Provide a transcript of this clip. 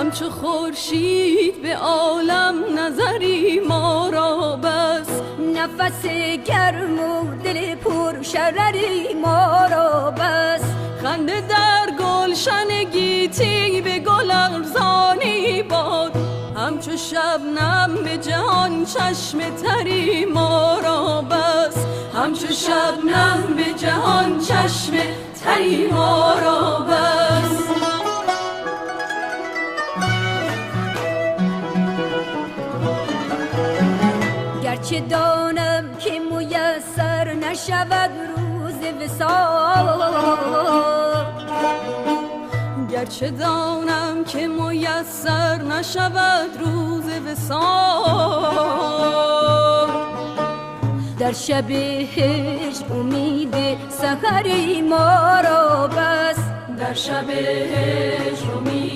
همچو خورشید به عالم نظری ما را بس، نفس گرم و دل پر شرری ما را بس. خنده در گلشن گیتی به گل ارزانی باد، همچو شبنم به جهان چشم تری ما را بس، همچو شبنم به جهان چشم تری ما را بس. گرچه دانم که میسر نشود روز وصال، گرچه دانم که میسر نشود روز وصال، در شب هجر امید سحری ما را بس، در شب هجر امید